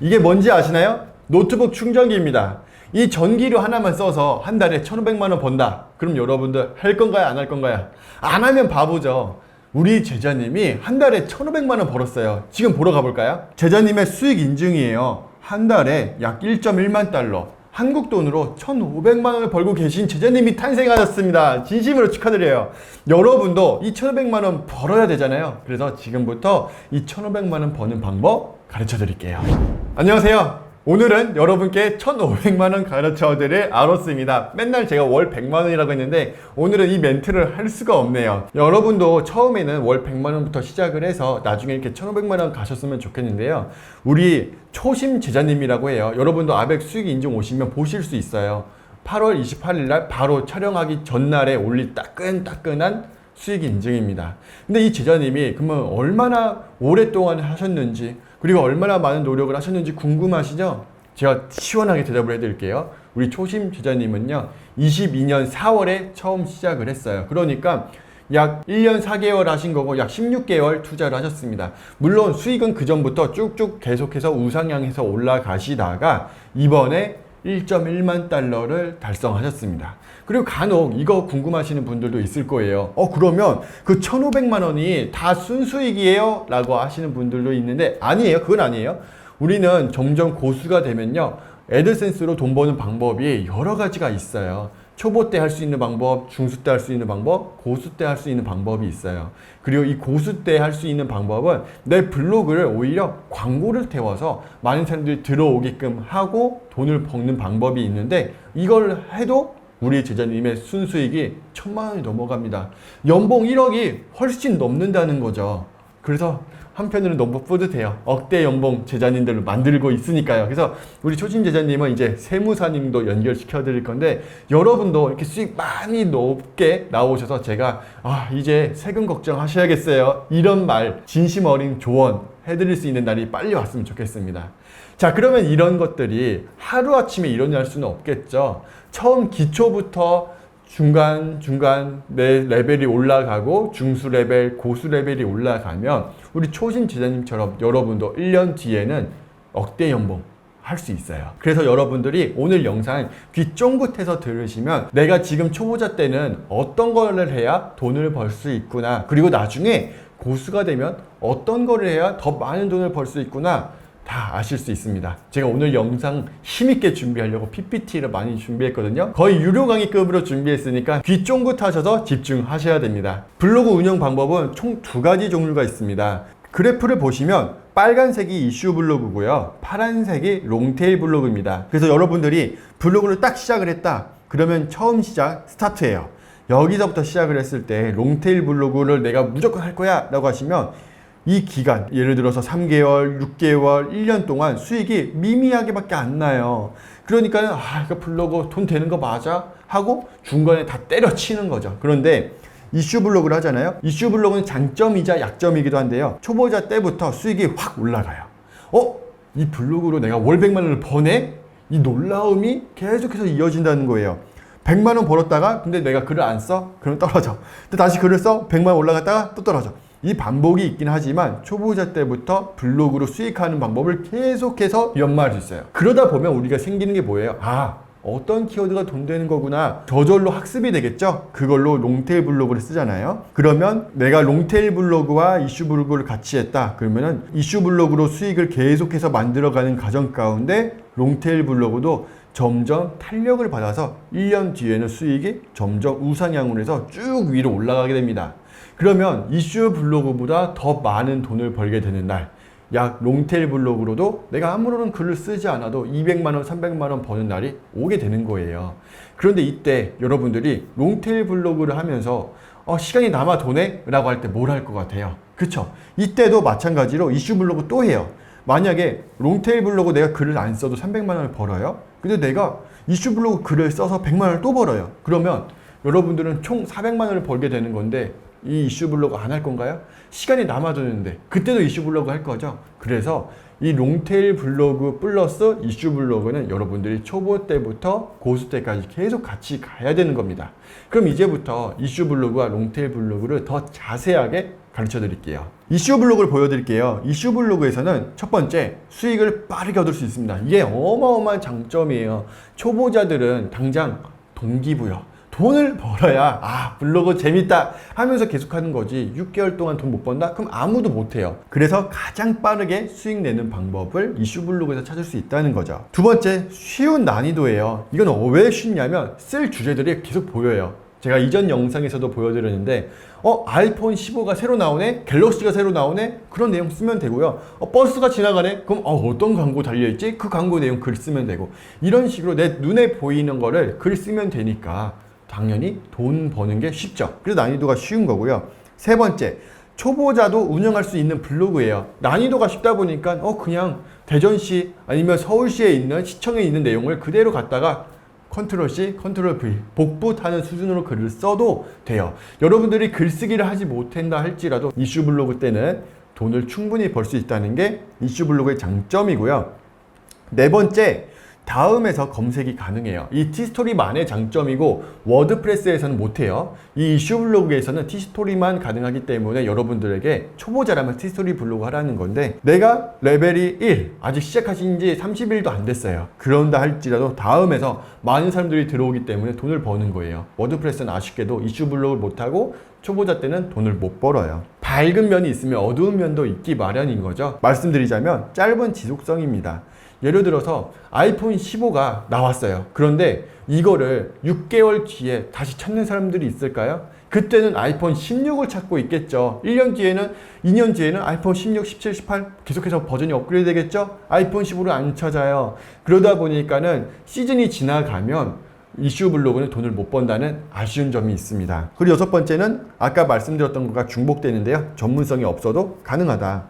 이게 뭔지 아시나요? 노트북 충전기입니다. 이 전기료 하나만 써서 한 달에 1,500만 원 번다. 그럼 여러분들 할 건가요? 안 할 건가요? 안 하면 바보죠. 우리 제자님이 한 달에 1,500만 원 벌었어요. 지금 보러 가볼까요? 제자님의 수익 인증이에요. 한 달에 약 1.1만 달러. 한국 돈으로 1,500만 원을 벌고 계신 제자님이 탄생하셨습니다. 진심으로 축하드려요. 여러분도 이 1,500만 원 벌어야 되잖아요. 그래서 지금부터 이 1,500만 원 버는 방법 가르쳐 드릴게요. 안녕하세요. 오늘은 여러분께 1,500만 원 가르쳐 드릴 아로스입니다. 맨날 제가 월 100만 원이라고 했는데 오늘은 이 멘트를 할 수가 없네요. 여러분도 처음에는 월 100만 원부터 시작을 해서 나중에 이렇게 1,500만 원 가셨으면 좋겠는데요. 우리 초심 제자님이라고 해요. 여러분도 아벡 수익 인증 오시면 보실 수 있어요. 8월 28일 날 바로 촬영하기 전날에 올릴 따끈따끈한 수익 인증입니다. 근데 이 제자님이 그러면 얼마나 오랫동안 하셨는지, 그리고 얼마나 많은 노력을 하셨는지 궁금하시죠? 제가 시원하게 대답을 해드릴게요. 우리 초심 제자님은요, 22년 4월에 처음 시작을 했어요. 그러니까 약 1년 4개월 하신 거고 약 16개월 투자를 하셨습니다. 물론 수익은 그 전부터 쭉쭉 계속해서 우상향해서 올라가시다가 이번에 1.1만 달러를 달성하셨습니다. 그리고 간혹 이거 궁금하시는 분들도 있을 거예요. 그러면 그 1,500만 원이 다 순수익이에요? 라고 하시는 분들도 있는데 아니에요. 그건 아니에요. 우리는 점점 고수가 되면요, 애드센스로 돈 버는 방법이 여러 가지가 있어요. 초보 때 할 수 있는 방법, 중수 때 할 수 있는 방법, 고수 때 할 수 있는 방법이 있어요. 그리고 이 고수 때 할 수 있는 방법은 내 블로그를 오히려 광고를 태워서 많은 사람들이 들어오게끔 하고 돈을 버는 방법이 있는데, 이걸 해도 우리 제자님의 순수익이 1,000만 원이 넘어갑니다. 연봉 1억이 훨씬 넘는다는 거죠. 그래서 한편으로는 너무 뿌듯해요. 억대 연봉 제자님들을 만들고 있으니까요. 그래서 우리 초심 제자님은 이제 세무사님도 연결시켜 드릴 건데, 여러분도 이렇게 수익 많이 높게 나오셔서 제가 이제 세금 걱정하셔야겠어요, 이런 말, 진심 어린 조언 해드릴 수 있는 날이 빨리 왔으면 좋겠습니다. 자, 그러면 이런 하루아침에 일어날 수는 없겠죠. 처음 기초부터 중간 내 레벨이 올라가고 중수 레벨, 고수 레벨이 올라가면 우리 초심 제자님처럼 여러분도 1년 뒤에는 억대 연봉 할 수 있어요. 그래서 여러분들이 오늘 영상 귀 쫑긋해서 들으시면 내가 지금 초보자 때는 어떤 거를 해야 돈을 벌 수 있구나, 그리고 나중에 고수가 되면 어떤 거를 해야 더 많은 돈을 벌 수 있구나, 다 아실 수 있습니다. 제가 오늘 영상 힘있게 준비하려고 PPT를 많이 준비했거든요. 거의 유료 강의급으로 준비했으니까 귀 쫑긋하셔서 집중하셔야 됩니다. 블로그 운영 방법은 총 2가지 종류가 있습니다. 그래프를 보시면 빨간색이 이슈 블로그고요, 파란색이 롱테일 블로그입니다. 그래서 여러분들이 블로그를 딱 시작을 했다 그러면 처음 시작 스타트예요. 여기서부터 시작을 했을 때 롱테일 블로그를 내가 무조건 할 거야 라고 하시면 이 기간, 예를 들어서 3개월, 6개월, 1년 동안 수익이 미미하게 밖에 안 나요. 그러니까 이거 블로그 돈 되는 거 맞아? 하고 중간에 다 때려치는 거죠. 그런데 이슈 블로그를 하잖아요. 이슈 블로그는 장점이자 약점이기도 한데요, 초보자 때부터 수익이 확 올라가요. 이 블로그로 내가 월 100만 원을 버네? 이 놀라움이 계속해서 이어진다는 거예요. 100만 원 벌었다가 근데 내가 글을 안 써? 그럼 떨어져. 근데 다시 글을 써? 100만 원 올라갔다가 또 떨어져. 이 반복이 있긴 하지만 초보자 때부터 블로그로 수익하는 방법을 계속해서 연마할 수 있어요. 그러다 보면 우리가 생기는 게 뭐예요? 어떤 키워드가 돈 되는 거구나. 저절로 학습이 되겠죠? 그걸로 롱테일 블로그를 쓰잖아요. 그러면 내가 롱테일 블로그와 이슈 블로그를 같이 했다. 그러면은 이슈 블로그로 수익을 계속해서 만들어가는 과정 가운데 롱테일 블로그도 점점 탄력을 받아서 1년 뒤에는 수익이 점점 우상향으로 해서 쭉 위로 올라가게 됩니다. 그러면 이슈 블로그보다 더 많은 돈을 벌게 되는 날, 약 롱테일 블로그로도 내가 아무런 글을 쓰지 않아도 200만 원, 300만 원 버는 날이 오게 되는 거예요. 그런데 이때 여러분들이 롱테일 블로그를 하면서 시간이 남아 도네? 라고 할 때 뭘 할 것 같아요? 그쵸? 이때도 마찬가지로 이슈 블로그 또 해요. 만약에 롱테일 블로그 내가 글을 안 써도 300만 원을 벌어요. 근데 내가 이슈 블로그 글을 써서 100만 원을 또 벌어요. 그러면 여러분들은 총 400만 원을 벌게 되는 건데 이 이슈 블로그 안 할 건가요? 시간이 남아도는데 그때도 이슈 블로그 할 거죠. 그래서 이 롱테일 블로그 플러스 이슈 블로그는 여러분들이 초보 때부터 고수 때까지 계속 같이 가야 되는 겁니다. 그럼 이제부터 이슈 블로그와 롱테일 블로그를 더 자세하게 가르쳐 드릴게요. 이슈 블로그를 보여드릴게요. 이슈 블로그에서는 첫 번째, 수익을 빠르게 얻을 수 있습니다. 이게 어마어마한 장점이에요. 초보자들은 당장 동기부여, 돈을 벌어야 블로그 재밌다 하면서 계속하는 거지 6개월 동안 돈 못 번다? 그럼 아무도 못해요. 그래서 가장 빠르게 수익 내는 방법을 이슈 블로그에서 찾을 수 있다는 거죠. 두 번째, 쉬운 난이도예요. 이건 왜 쉽냐면 쓸 주제들이 계속 보여요. 제가 이전 영상에서도 보여드렸는데 아이폰 15가 새로 나오네? 갤럭시가 새로 나오네? 그런 내용 쓰면 되고요. 버스가 지나가네? 그럼 어떤 광고 달려있지? 그 광고 내용 글 쓰면 되고, 이런 식으로 내 눈에 보이는 거를 글 쓰면 되니까 당연히 돈 버는 게 쉽죠. 그래서 난이도가 쉬운 거고요. 세 번째, 초보자도 운영할 수 있는 블로그예요. 난이도가 쉽다 보니까 그냥 대전시 아니면 서울시에 있는 시청에 있는 내용을 그대로 갖다가 컨트롤 C, 컨트롤 V 복붙하는 수준으로 글을 써도 돼요. 여러분들이 글쓰기를 하지 못한다 할지라도 이슈 블로그 때는 돈을 충분히 벌 수 있다는 게 이슈 블로그의 장점이고요. 네 번째, 다음에서 검색이 가능해요. 이 티스토리만의 장점이고 워드프레스에서는 못해요. 이 이슈 블로그에서는 티스토리만 가능하기 때문에 여러분들에게 초보자라면 티스토리 블로그 하라는 건데, 내가 레벨이 1, 아직 시작하신 지 30일도 안 됐어요. 그런다 할지라도 다음에서 많은 사람들이 들어오기 때문에 돈을 버는 거예요. 워드프레스는 아쉽게도 이슈 블로그를 못하고 초보자 때는 돈을 못 벌어요. 밝은 면이 있으면 어두운 면도 있기 마련인 거죠. 말씀드리자면 짧은 지속성입니다. 예를 들어서 아이폰 15가 나왔어요. 그런데 이거를 6개월 뒤에 다시 찾는 사람들이 있을까요? 그때는 아이폰 16을 찾고 있겠죠. 1년 뒤에는, 2년 뒤에는 아이폰 16, 17, 18 계속해서 버전이 업그레이드 되겠죠? 아이폰 15를 안 찾아요. 그러다 보니까는 시즌이 지나가면 이슈 블로그는 돈을 못 번다는 아쉬운 점이 있습니다. 그리고 여섯 번째는 아까 말씀드렸던 것과 중복되는데요. 전문성이 없어도 가능하다.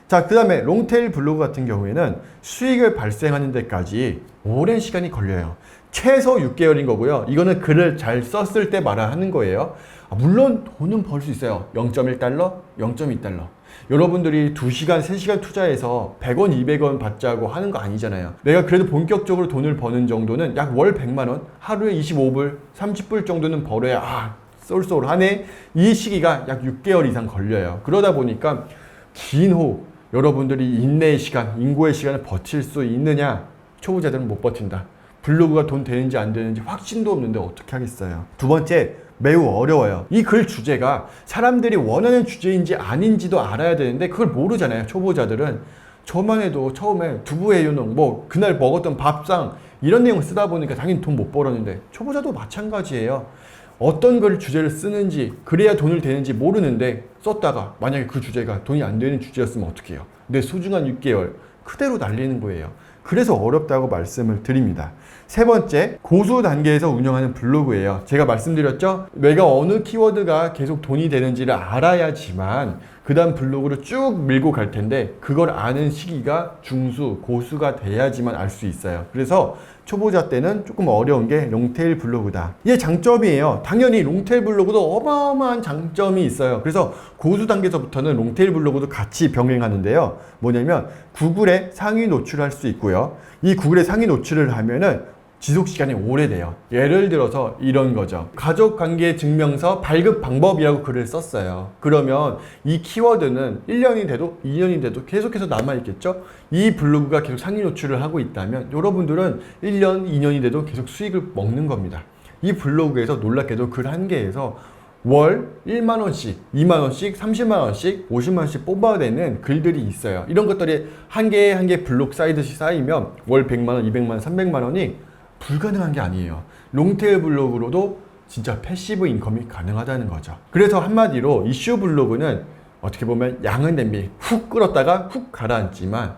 자, 그 다음에 롱테일 블로그 같은 경우에는 수익을 발생하는 데까지 오랜 시간이 걸려요. 최소 6개월인 거고요. 이거는 글을 잘 썼을 때 말하는 거예요. 물론 돈은 벌 수 있어요. 0.1달러, 0.2달러. 여러분들이 2시간, 3시간 투자해서 100원, 200원 받자고 하는 거 아니잖아요. 내가 그래도 본격적으로 돈을 버는 정도는 약 월 100만원, 하루에 25불, 30불 정도는 벌어야 쏠쏠하네. 이 시기가 약 6개월 이상 걸려요. 그러다 보니까 긴 호흡, 여러분들이 인내의 시간, 인고의 시간을 버틸 수 있느냐? 초보자들은 못 버틴다. 블로그가 돈 되는지 안 되는지 확신도 없는데 어떻게 하겠어요. 두 번째, 매우 어려워요. 이 글 주제가 사람들이 원하는 주제인지 아닌지도 알아야 되는데 그걸 모르잖아요. 초보자들은. 저만 해도 처음에 두부회유농, 그날 먹었던 밥상 이런 내용 쓰다 보니까 당연히 돈 못 벌었는데 초보자도 마찬가지예요. 어떤 글 주제를 쓰는지, 그래야 돈을 되는지 모르는데 썼다가 만약에 그 주제가 돈이 안 되는 주제였으면 어떻게 해요? 내 소중한 6개월 그대로 날리는 거예요. 그래서 어렵다고 말씀을 드립니다. 세 번째, 고수 단계에서 운영하는 블로그예요. 제가 말씀드렸죠? 내가 어느 키워드가 계속 돈이 되는지를 알아야지만 그 다음 블로그를 쭉 밀고 갈 텐데, 그걸 아는 시기가 중수, 고수가 돼야지만 알 수 있어요. 그래서 초보자 때는 조금 어려운 게 롱테일 블로그다. 이게 장점이에요. 당연히 롱테일 블로그도 어마어마한 장점이 있어요. 그래서 고수 단계에서부터는 롱테일 블로그도 같이 병행하는데요. 뭐냐면 구글에 상위 노출할 수 있고요. 이 구글에 상위 노출을 하면은 지속시간이 오래돼요. 예를 들어서 이런 거죠. 가족관계 증명서 발급 방법이라고 글을 썼어요. 그러면 이 키워드는 1년이 돼도 2년이 돼도 계속해서 남아있겠죠? 이 블로그가 계속 상위 노출을 하고 있다면 여러분들은 1년, 2년이 돼도 계속 수익을 먹는 겁니다. 이 블로그에서 놀랍게도 글 한 개에서 월 1만원씩, 2만원씩, 30만원씩, 50만원씩 뽑아내는 글들이 있어요. 이런 것들이 한 개 한 개 블록 쌓이듯이 쌓이면 월 100만원, 200만원, 300만원이 불가능한 게 아니에요. 롱테일 블로그로도 진짜 패시브 인컴이 가능하다는 거죠. 그래서 한마디로 이슈 블로그는 어떻게 보면 양은 냄비 훅 끓었다가 훅 가라앉지만,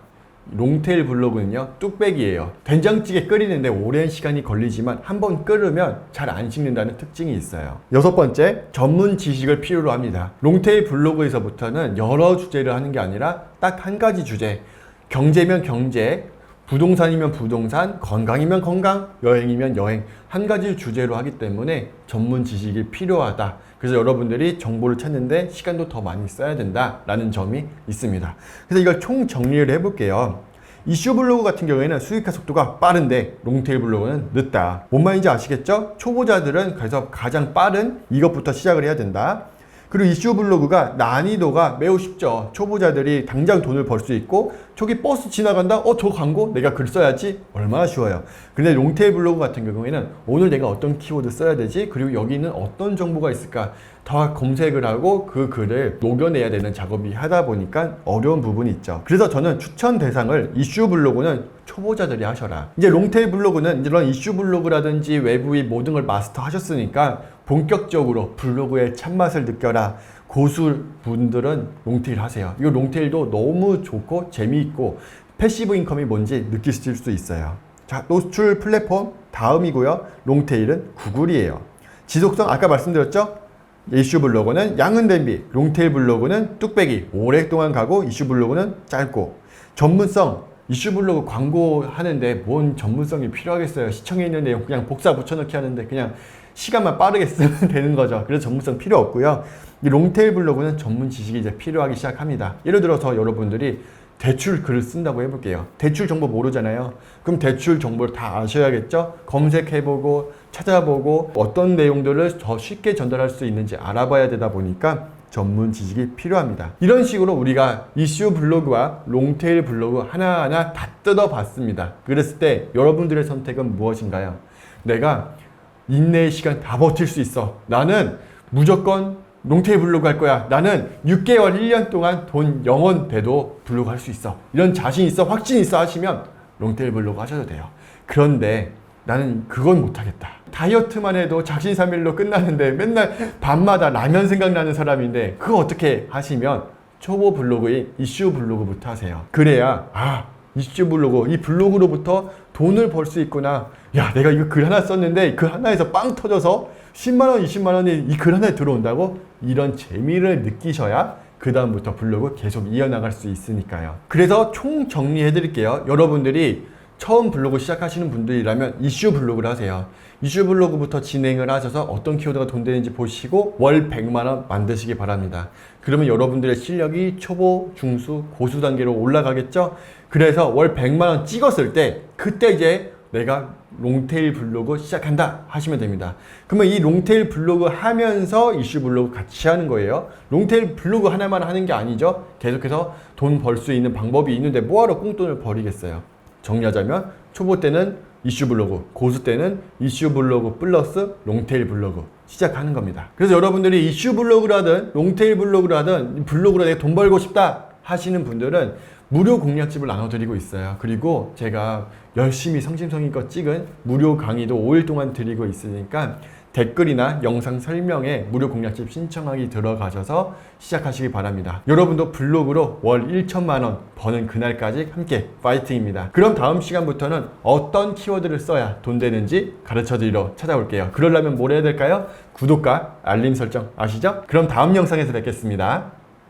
롱테일 블로그는요 뚝배기예요. 된장찌개 끓이는데 오랜 시간이 걸리지만 한번 끓으면 잘 안 식는다는 특징이 있어요. 여섯 번째, 전문 지식을 필요로 합니다. 롱테일 블로그에서부터는 여러 주제를 하는 게 아니라 딱 한 가지 주제, 경제면 경제, 부동산이면 부동산, 건강이면 건강, 여행이면 여행, 한 가지 주제로 하기 때문에 전문 지식이 필요하다. 그래서 여러분들이 정보를 찾는데 시간도 더 많이 써야 된다라는 점이 있습니다. 그래서 이걸 총 정리를 해볼게요. 이슈 블로그 같은 경우에는 수익화 속도가 빠른데 롱테일 블로그는 늦다. 뭔 말인지 아시겠죠? 초보자들은 그래서 가장 빠른 이것부터 시작을 해야 된다. 그리고 이슈 블로그가 난이도가 매우 쉽죠. 초보자들이 당장 돈을 벌 수 있고 저기 버스 지나간다? 저 광고? 내가 글 써야지? 얼마나 쉬워요. 근데 롱테일 블로그 같은 경우에는 오늘 내가 어떤 키워드 써야 되지? 그리고 여기는 어떤 정보가 있을까? 다 검색을 하고 그 글을 녹여내야 되는 작업이 하다 보니까 어려운 부분이 있죠. 그래서 저는 추천 대상을 이슈 블로그는 초보자들이 하셔라. 이제 롱테일 블로그는 이런 이슈 블로그라든지 외부의 모든 걸 마스터 하셨으니까 본격적으로 블로그의 참맛을 느껴라. 고수분들은 롱테일 하세요. 이거 롱테일도 너무 좋고 재미있고 패시브 인컴이 뭔지 느끼실 수 있어요. 자, 노출 플랫폼 다음이고요. 롱테일은 구글이에요. 지속성 아까 말씀드렸죠? 이슈 블로그는 양은 대비, 롱테일 블로그는 뚝배기, 오랫동안 가고 이슈 블로그는 짧고. 전문성, 이슈 블로그 광고 하는데 뭔 전문성이 필요하겠어요. 시청에 있는 내용 그냥 복사 붙여넣기 하는데 그냥 시간만 빠르게 쓰면 되는 거죠. 그래서 전문성 필요 없고요. 이 롱테일 블로그는 전문 지식이 이제 필요하기 시작합니다. 예를 들어서 여러분들이 대출 글을 쓴다고 해볼게요. 대출 정보 모르잖아요. 그럼 대출 정보를 다 아셔야겠죠? 검색해보고 찾아보고 어떤 내용들을 더 쉽게 전달할 수 있는지 알아봐야 되다 보니까 전문 지식이 필요합니다. 이런 식으로 우리가 이슈 블로그와 롱테일 블로그 하나하나 다 뜯어봤습니다. 그랬을 때 여러분들의 선택은 무엇인가요? 내가 인내의 시간 다 버틸 수 있어. 나는 무조건 롱테일 블로그 할 거야. 나는 6개월, 1년 동안 돈 0원 돼도 블로그 할 수 있어. 이런 자신 있어, 확신 있어 하시면 롱테일 블로그 하셔도 돼요. 그런데 나는 그건 못하겠다. 다이어트만 해도 작심삼일로 끝나는데 맨날 밤마다 라면 생각나는 사람인데 그거 어떻게 하시면 초보 블로그인 이슈 블로그부터 하세요. 그래야 이슈 블로그, 이 블로그로부터 돈을 벌 수 있구나. 야, 내가 이거 글 하나 썼는데 그 하나에서 빵 터져서 10만원, 20만원이 이 글 하나에 들어온다고? 이런 재미를 느끼셔야 그 다음부터 블로그 계속 이어나갈 수 있으니까요. 그래서 총 정리해 드릴게요. 여러분들이 처음 블로그 시작하시는 분들이라면 이슈 블로그를 하세요. 이슈 블로그부터 진행을 하셔서 어떤 키워드가 돈 되는지 보시고 월 100만원 만드시기 바랍니다. 그러면 여러분들의 실력이 초보, 중수, 고수 단계로 올라가겠죠? 그래서 월 100만원 찍었을 때 그때 이제 내가 롱테일 블로그 시작한다 하시면 됩니다. 그러면 이 롱테일 블로그 하면서 이슈 블로그 같이 하는 거예요. 롱테일 블로그 하나만 하는 게 아니죠. 계속해서 돈 벌 수 있는 방법이 있는데 뭐하러 꽁돈을 버리겠어요. 정리하자면 초보 때는 이슈 블로그, 고수 때는 이슈 블로그 플러스 롱테일 블로그 시작하는 겁니다. 그래서 여러분들이 이슈 블로그라든 롱테일 블로그라든 블로그로 내가 돈 벌고 싶다 하시는 분들은 무료 공략집을 나눠드리고 있어요. 그리고 제가 열심히 성심성의껏 찍은 무료 강의도 5일 동안 드리고 있으니까 댓글이나 영상 설명에 무료 공략집 신청하기 들어가셔서 시작하시기 바랍니다. 여러분도 블로그로 월 1천만원 버는 그날까지 함께 파이팅입니다. 그럼 다음 시간부터는 어떤 키워드를 써야 돈 되는지 가르쳐드리러 찾아올게요. 그러려면 뭘 해야 될까요? 구독과 알림 설정 아시죠? 그럼 다음 영상에서 뵙겠습니다.